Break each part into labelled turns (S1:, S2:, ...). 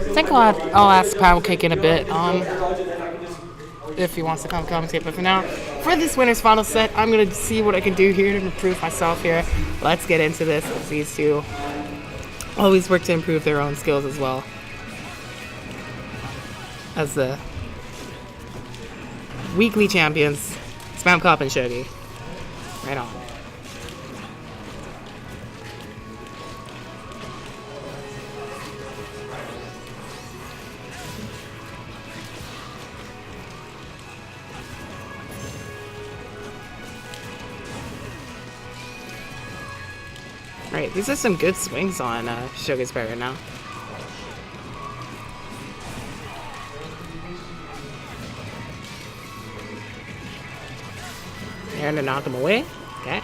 S1: I think I'll ask Power Kick in a bit if he wants to come commentate. But for now, for this winner's final set, I'm going to see what I can do here to improve myself here. Let's get into this. These two always work to improve their own skills as well as the weekly champions, Spam Cop and Shoghi. Right on. Right, these are some good swings on Shoghi's part right now. And to knock him away. Okay.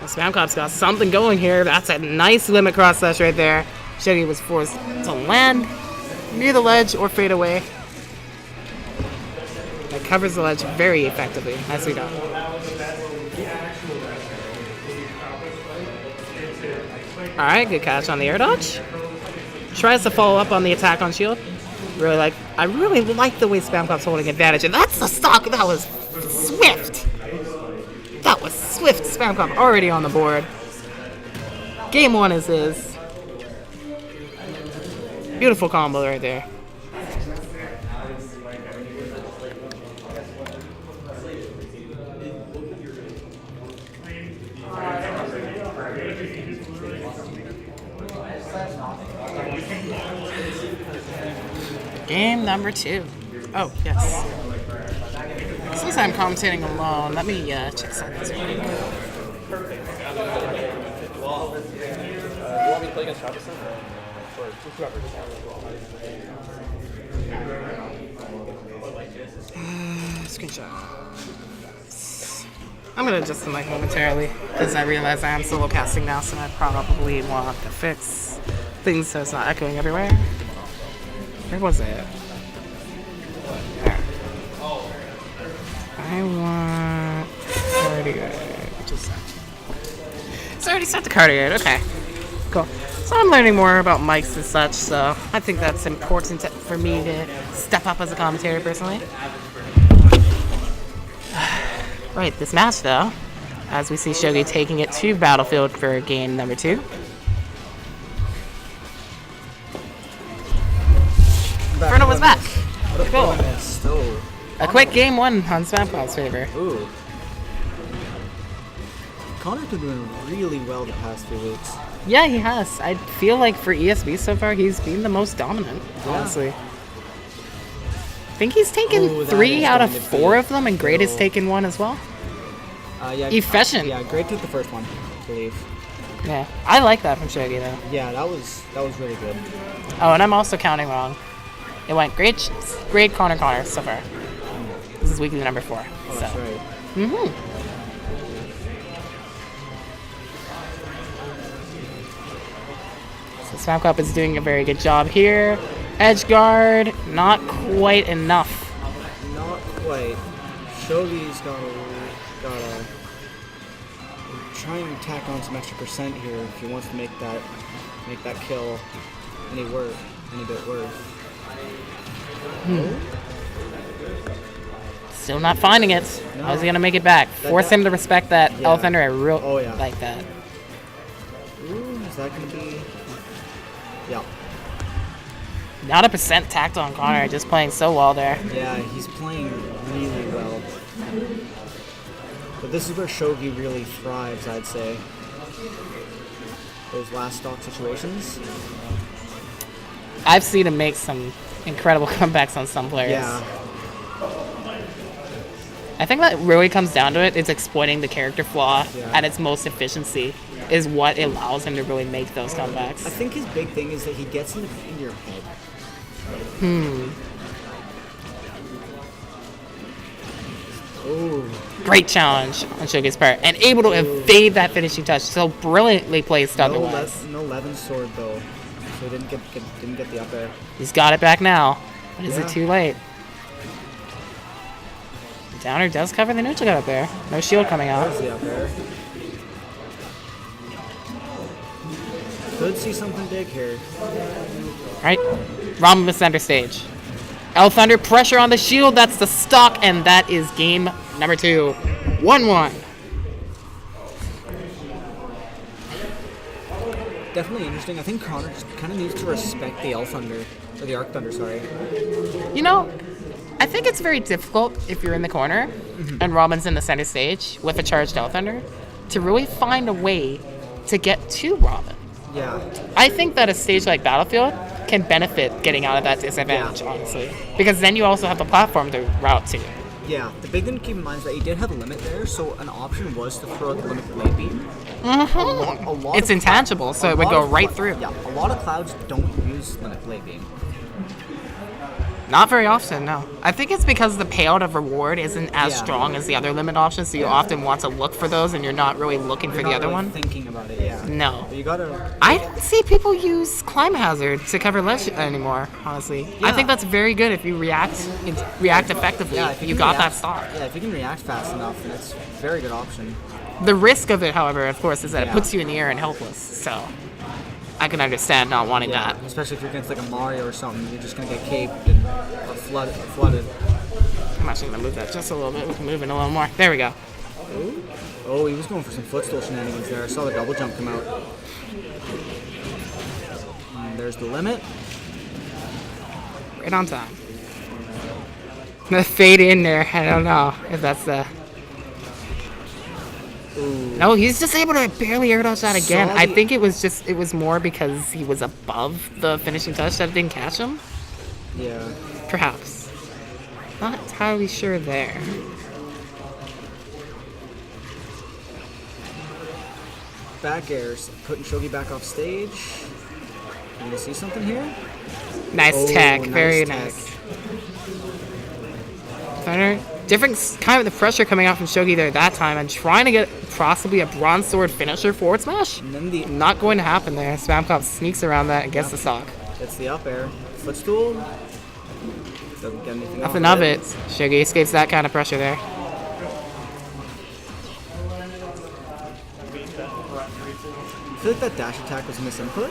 S1: Spam Cop's got something going here. That's a nice limit cross slash right there. Shoghi was forced to land near the ledge or fade away. That covers the ledge very effectively. Nicely done. Alright, good catch on the air dodge. Tries to follow up on the attack on shield. I really like the way Spam Cop's holding advantage. And that's the stock. That was swift. That was swift. Spam Cop already on the board. Game one is his. Beautiful combo right there. Game number 2. Oh, yes. Since I'm commentating alone, let me check settings real quick.
S2: You want me to play against Travis?
S1: Screenshot. I'm going to adjust the mic momentarily because I realize I am solo casting now, so I probably want to fix things so it's not echoing everywhere. Where was it? There. I want cardigan. It's already set to cardigan. Okay. Cool. So I'm learning more about mics and such, so I think that's important for me to step up as a commentator personally. Right, this match though, as we see Shoghi taking it to Battlefield for game number 2. Inferno was back. Cool. A quick game 1 on Spam Cop's favor.
S3: Ooh. Connor's been doing really well the past few weeks.
S1: Yeah, he has. I feel like for ESV so far, he's been the most dominant, honestly. I think he's taken 3 out of 4 of them, and Great has taken 1 as well.
S3: Yeah.
S1: Efficient.
S3: Yeah, Great took the first one, I believe.
S1: Yeah, I like that from Shoghi though.
S3: Yeah, that was really good.
S1: Oh, and I'm also counting wrong. It went Great, Connor so far. This is weekly number 4.
S3: Oh, that's right.
S1: So Spam Cop is doing a very good job here. Edge guard, not quite enough.
S3: Not quite. Shoghi's gotta try and tack on some extra percent here if he wants to make that kill any bit worse.
S1: Still not finding it.
S3: No.
S1: How's he gonna make it back? Force him to respect that L Thunder. I like that.
S3: Ooh, is that gonna be? Yeah.
S1: Not a percent tacked on Connor, just playing so well there.
S3: Yeah, he's playing really well. But this is where Shoghi really thrives, I'd say. Those last stock situations.
S1: I've seen him make some incredible comebacks on some players.
S3: Yeah.
S1: I think that really comes down to it. It's exploiting the character flaw at its most efficiency is what allows him to really make those comebacks.
S3: I think his big thing is that he gets in your head.
S1: Ooh. Great challenge on Shoghi's part, and able to evade that finishing touch so brilliantly placed otherwise.
S3: No Levin sword though, so he didn't get the up air.
S1: He's got it back now, but is it too late? Downer does cover the neutral guard up there. No shield coming out.
S3: There's the up air. Could see something big here.
S1: Right? Robin with center stage. L Thunder pressure on the shield. That's the stock, and that is game number 2. 1-1.
S3: Definitely interesting. I think Connor just kind of needs to respect the L Thunder, or the Arc Thunder, sorry.
S1: You know, I think it's very difficult if you're in the corner and Robin's in the center stage with a charged L Thunder to really find a way to get to Robin.
S3: Yeah.
S1: I think that a stage like Battlefield can benefit getting out of that disadvantage, honestly. Because then you also have the platform to route to.
S3: Yeah, the big thing to keep in mind is that he did have a limit there, so an option was to throw out the limit blade beam.
S1: It's intangible, so it would go right through.
S3: Yeah, a lot of clouds don't use limit blade beam.
S1: Not very often, no. I think it's because the payout of reward isn't as
S3: Yeah.
S1: strong as the other limit options, so you often want to look for those and you're not really looking for the other one.
S3: Thinking about it, yeah.
S1: No.
S3: But you gotta.
S1: I don't see people use Climb Hazard to cover ledge anymore, honestly. I
S3: Yeah.
S1: think that's very good if you react effectively.
S3: Yeah, if
S1: you
S3: can
S1: got
S3: react-
S1: that stock.
S3: Yeah, if you can react fast enough, then it's a very good option.
S1: The risk of it, however, of course, is that it
S3: Yeah.
S1: puts you in the air and helpless, so I can understand not wanting
S3: Yeah,
S1: that.
S3: especially if you're against like a Mario or something, you're just gonna get caped and or flooded.
S1: I'm actually going to move that just a little bit. We can move it a little more. There we go.
S3: Oh, he was going for some footstool shenanigans there. I saw the double jump come out. And there's the limit.
S1: Right on time. The fade in there. I don't know if that's the... No, he's just able to barely air dodge that again. I think it was more because he was above the finishing touch that it didn't catch him.
S3: Yeah.
S1: Perhaps. Not entirely sure there.
S3: Back airs, putting Shoghi back off stage. You gonna see something here?
S1: Nice
S3: Oh,
S1: tech.
S3: nice
S1: Very
S3: tech.
S1: nice. Thunder. Different kind of the pressure coming out from Shoghi there that time and trying to get possibly a bronze sword finisher forward smash.
S3: And then the
S1: Not going to happen there. Spam Cop sneaks around that and gets the stock.
S3: It's the up air. Footstool. Doesn't get anything
S1: Nothing
S3: off
S1: of it. Shoghi escapes that kind of pressure there.
S3: I feel like that dash attack was misinput,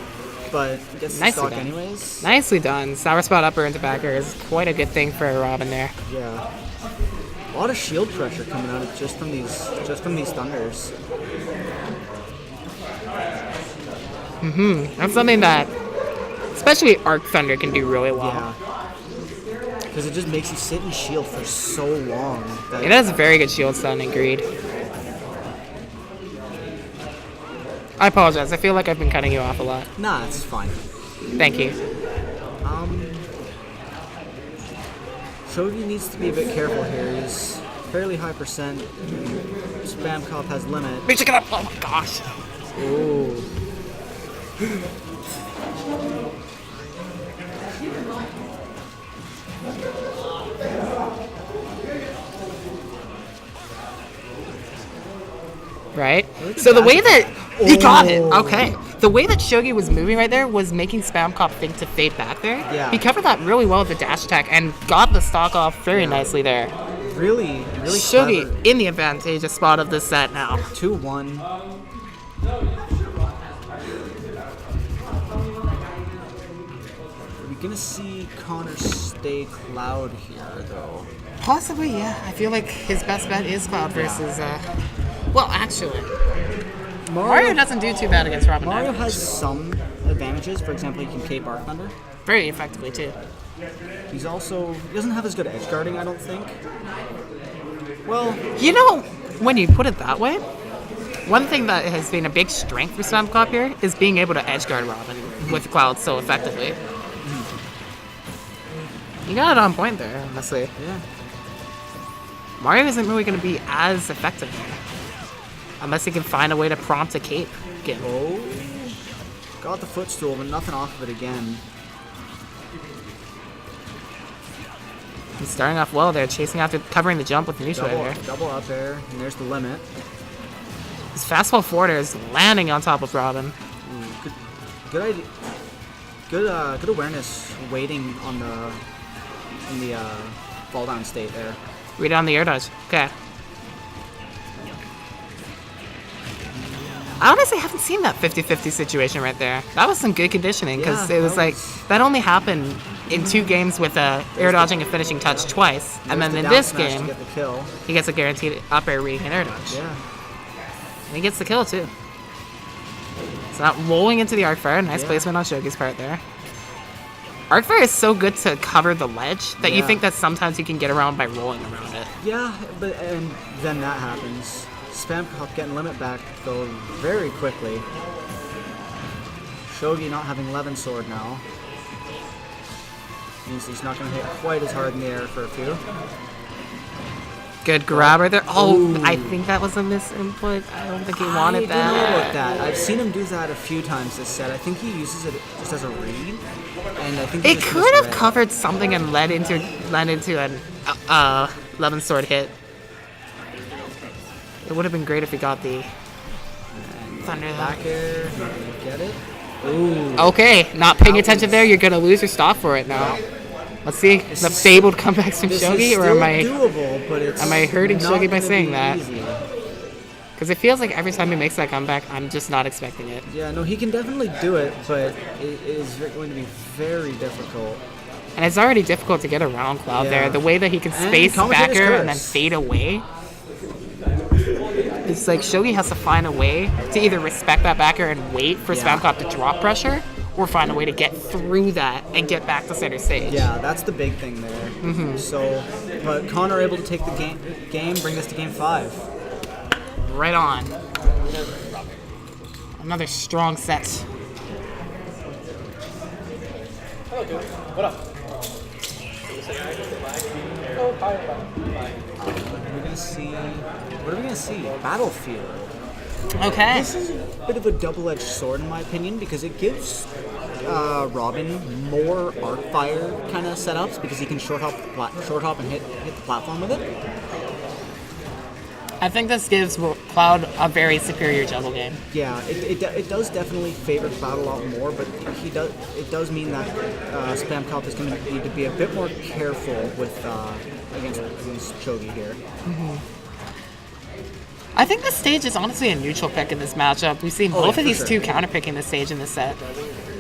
S3: but gets the
S1: Nicely
S3: stock
S1: done.
S3: anyways.
S1: Nicely done. Sour spot upper into backer is quite a good thing for Robin there.
S3: Yeah. A lot of shield pressure coming out of just from these thunders.
S1: That's something that especially Arc Thunder can do really well.
S3: Yeah. Because it just makes you sit and shield for so long. That
S1: It has very good shield stun and greed. I apologize. I feel like I've been cutting you off a lot.
S3: Nah, it's fine.
S1: Thank you.
S3: Shoghi needs to be a bit careful here. He's fairly high percent. Spam Cop has limit.
S1: Reach it up. Oh my gosh.
S3: Ooh.
S1: Right? So the way that he got it. Okay. The way that Shoghi was moving right there was making Spam Cop think to fade back there.
S3: Yeah.
S1: He covered that really well with the dash attack and got the stock off very nicely there.
S3: Really
S1: Shoghi
S3: clever.
S1: in the advantageous spot of this set now.
S3: 2-1. We're gonna see Connor stay Cloud here, though.
S1: Possibly, yeah. I feel like his best bet is Cloud versus, well, actually, Mario doesn't do too bad against Robin.
S3: Mario
S1: either.
S3: has some advantages. For example, he can cape Arc Thunder.
S1: Very effectively, too.
S3: He doesn't have as good edge guarding, I don't think. Well,
S1: You know, when you put it that way, one thing that has been a big strength for Spam Cop here is being able to edgeguard Robin with Cloud so effectively. You got it on point there, honestly.
S3: yeah.
S1: Mario isn't really going to be as effective there. Unless he can find a way to prompt a cape again.
S3: Oh. Got the footstool, but nothing off of it again.
S1: He's starting off well there, chasing after covering the jump with the neutral air.
S3: Double up air, and there's the limit.
S1: His fastball forward air is landing on top of Robin.
S3: Ooh, good idea. Good awareness waiting on in the fall down state there.
S1: Read it on the air dodge. Okay. I honestly haven't seen that 50-50 situation right there. That was some good conditioning because
S3: Yeah,
S1: it was
S3: that
S1: like
S3: was-
S1: that only happened in 2 games with a air dodging and finishing touch twice, and then
S3: There's
S1: in
S3: the
S1: this
S3: down smash to
S1: game
S3: get the kill.
S1: he gets a guaranteed up air reading and air dodge.
S3: Yeah.
S1: And he gets the kill too. It's not rolling into the arc fire. Nice
S3: Yeah.
S1: placement on Shoghi's part there. Arc fire is so good to cover the ledge that you
S3: Yeah.
S1: think that sometimes you can get around by rolling around it.
S3: Yeah, and then that happens. Spam Cop getting limit back though very quickly. Shoghi not having 11 sword now. Means he's not going to hit quite as hard in the air for a few.
S1: Good grab right there. Oh,
S3: Ooh.
S1: I think that was a misinput. I don't think he
S3: I
S1: wanted
S3: don't
S1: that.
S3: know about that. I've seen him do that a few times this set. I think he uses it just as a read, and I think he
S1: It
S3: just
S1: could have
S3: misread.
S1: covered something and led into an 11 sword hit. It would have been great if he got the thunder.
S3: Back air, not going to get it. Ooh.
S1: Okay, not paying
S3: That
S1: attention
S3: was-
S1: there. You're gonna lose your stock for it now. Let's see the
S3: is-
S1: fabled comebacks from
S3: This
S1: Shoghi,
S3: is
S1: or
S3: still
S1: am I?
S3: doable, but it's
S1: am I hurting
S3: not
S1: Shoghi by
S3: gonna
S1: saying
S3: be
S1: that?
S3: easy.
S1: Because it feels like every time he makes that comeback, I'm just not expecting it.
S3: Yeah, no, he can definitely do it, but it is going to be very difficult.
S1: And it's already difficult to get around Cloud
S3: Yeah.
S1: there. The way that he can
S3: And
S1: space
S3: commentator's
S1: backer and then
S3: curse.
S1: fade away. It's like Shoghi has to find a way to either respect that backer and wait for
S3: Yeah.
S1: Spamcop to drop pressure, or find a way to get through that and get back to center stage.
S3: Yeah, that's the big thing there.
S1: Mm-hmm.
S3: So, but Connor able to take the game, bring this to game 5.
S1: Right on. Another strong set.
S3: We're gonna see. What are we gonna see? Battlefield.
S1: Okay.
S3: This is a bit of a double-edged sword in my opinion because it gives Robin more arc fire kind of setups because he can short hop and hit the platform with it.
S1: I think this gives Cloud a very superior juggle game.
S3: Yeah, it does definitely favor Cloud a lot more, but it does mean that Spam Cop is going to need to be a bit more careful with against Shoghi here.
S1: I think this stage is honestly a neutral pick in this matchup. We've seen
S3: Oh,
S1: both
S3: yeah,
S1: of
S3: for
S1: these
S3: sure.
S1: two counterpicking this stage in this set.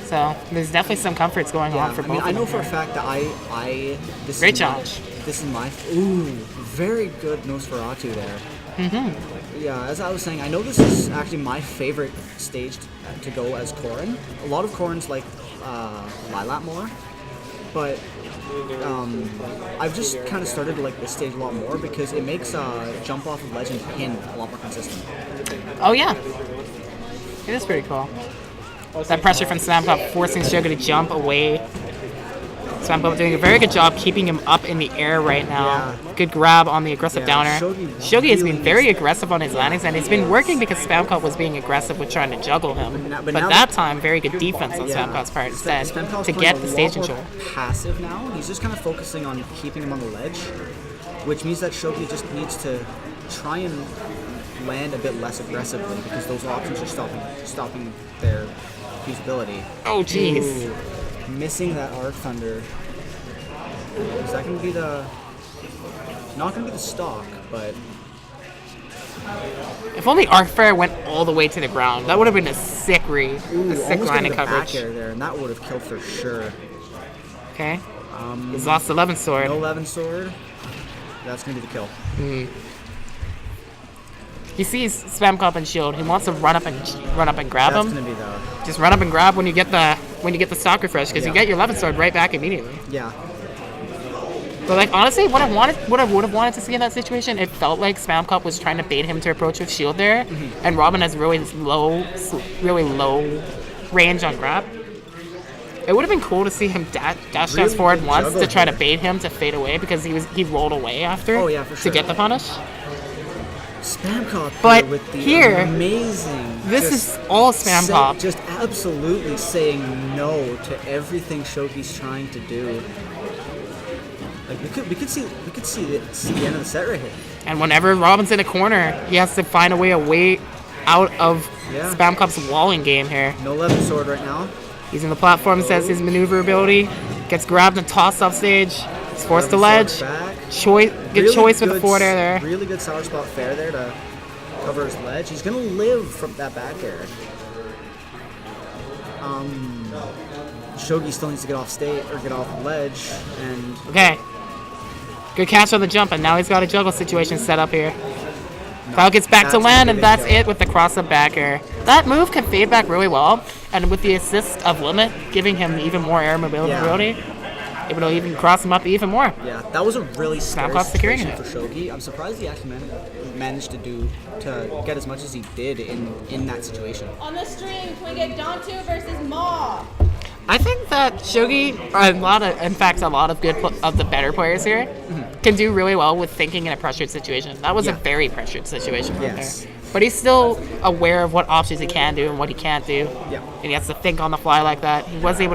S1: So there's definitely some comforts going
S3: Yeah,
S1: on for
S3: I
S1: both
S3: mean,
S1: of
S3: I
S1: them.
S3: know for a
S1: here.
S3: fact that this
S1: Great
S3: is my,
S1: challenge.
S3: this is my very good Nosferatu there. Yeah, as I was saying, I know this is actually my favorite stage to go as Corrin. A lot of Corrins like Lilat more, but I've just kind of started to like this stage a lot more because it makes jump off of ledge and pin a lot more consistent.
S1: Oh yeah, it is pretty cool. That pressure from Spamcop forcing Shoghi to jump away. Spamcop doing a very good job keeping him up in the air right now.
S3: Yeah.
S1: Good grab on the aggressive
S3: Yeah,
S1: downer.
S3: Shoghi
S1: Has
S3: really
S1: been very
S3: needs-
S1: aggressive on his landings, and it's been working because Spamcop was being aggressive with trying to juggle him.
S3: But
S1: But
S3: now
S1: that time, very good defense on Spamcop's part instead
S3: Spamcop's
S1: to
S3: playing
S1: get
S3: a
S1: the
S3: lot
S1: stage
S3: more
S1: control.
S3: passive now. He's just kind of focusing on keeping him on the ledge, which means that Shoghi just needs to try and land a bit less aggressively because those options are stopping their usability.
S1: Oh jeez.
S3: Ooh, missing that Arc Thunder. Is that going to be not going to be the stock, but
S1: If only Arc Fire went all the way to the ground, that would have been a sick read,
S3: ooh,
S1: a sick
S3: almost
S1: line
S3: getting
S1: of
S3: the back
S1: coverage.
S3: air there, and that would have killed for sure.
S1: Okay. He's lost 11 sword.
S3: No 11 sword. That's going to be the kill.
S1: He sees Spamcop and Shield. He wants to run up and grab
S3: That's
S1: him.
S3: going to be the
S1: Just run up and grab when you get the stock refresh, because you
S3: Yeah.
S1: get your 11 sword right back immediately.
S3: yeah.
S1: But like honestly, what I would have wanted to see in that situation, it felt like Spamcop was trying to bait him to approach with Shield there, and Robin has really low range on grab. It would have been cool to see him dash
S3: Really
S1: forward
S3: good
S1: once
S3: juggle
S1: to try to
S3: here.
S1: bait him to fade away because he rolled away after
S3: Oh, yeah, for
S1: to
S3: sure.
S1: get the punish.
S3: Spam Cop
S1: But
S3: here with the
S1: here,
S3: amazing.
S1: This
S3: just
S1: is all Spam Cop.
S3: Just absolutely saying no to everything Shoghi's trying to do. Like we could see the end of the set right here.
S1: And whenever Robin's in a corner, he has to find a way out of
S3: Yeah.
S1: Spam Cop's walling game here.
S3: No 11 sword right now.
S1: Using the platform, says his maneuverability, gets grabbed and tossed off stage. He's forced to
S3: 11
S1: ledge.
S3: sword back.
S1: Good choice with the forward air there.
S3: Really good sour spot fair there to cover his ledge. He's going to live from that back air. Shoghi still needs to get off the ledge, and
S1: okay. Good catch on the jump, and now he's got a juggle situation set up here. Kyle gets back to land, and that's it with the cross-up back air. That move can fade back really well, and with the assist of Limit, giving him even more air mobility, able to even cross him up even more.
S3: Yeah, that was a really scary
S1: situation
S3: for Shoghi. I'm surprised he actually managed to get as much as he did in that situation.
S2: On the stream, can we get Dontu versus Maw?
S1: I think that Shoghi, a lot of of the better players here, can do really well with thinking in a pressured situation. That was a very pressured situation right there. But he's still aware of what options he can do and what he can't do.
S3: Yeah.
S1: And he has to think on the fly like that. He was able to